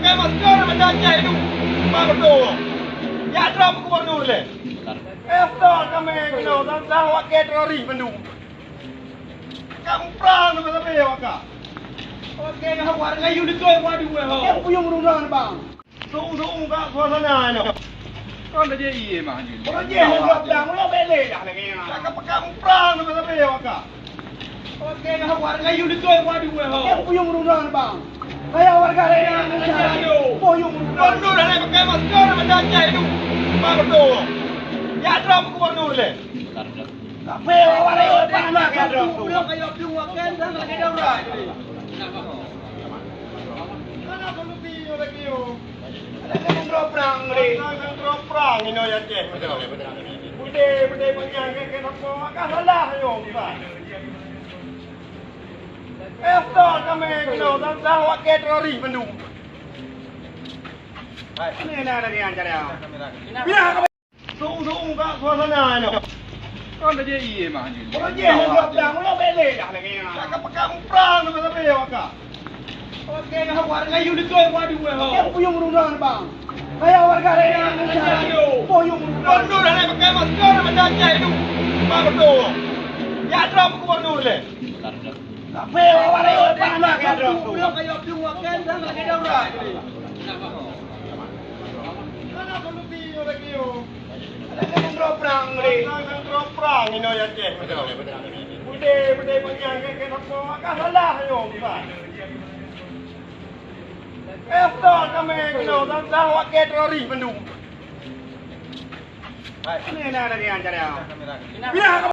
pakai masker mendancai itu. Pak betul. Ya drop ke bodoh le. Eftor kami kena tentang wakil teroris Bandung. Kamu perang sama siapa ya wakak? Okey, nak warga you dekat padu eh. Yang puyung rumah bang. Sung kat suasana ni. Kau dah jadi mah ni. Orang je hendak dah mula balik dah lagi. Cakap kamu perang sama siapa ya wakak? Okey, nak warga you dekat padu eh. Yang puyung rumah bang. Saya warga lain puyung rumah. Bodoh dah nak pakai masker mendancai itu. Pak betul. Ya drop ke bodoh le. Kafe orang lain panas ya drop. Dia kayak piung wakan dah lagi dah berat. Mana perlu piung lagi yo. Ada drop perang ni. Drop perang ini ya cek. Bude panjang ke apa makan salah yo Pak. Eftor kami kena tentang wakil teroris Bandung. Ini nak lagi yang cari. Biar kami sung kat suasana ni. Kau dah jadi mah ni. Orang je hendak dah mula balik dah lagi. Cakap kamu perang sama siapa ya wakak? Okey, nak warga you dekat padu eh. Yang puyung rumah bang. Saya warga lain puyung rumah. Bodoh dah nak pakai masker mendancai itu. Pak betul. Ya drop ke bodoh le. Kafe orang lain panas ya drop. Dia kayak piung wakan dah lagi dah berat. Mana perlu piung lagi yo. Ada drop perang ni. Drop perang ini ya cek. Bude panjang ke apa makan salah yo Pak. Eftor kami kena tentang wakil teroris Bandung. Ini nak lagi yang cari. Biar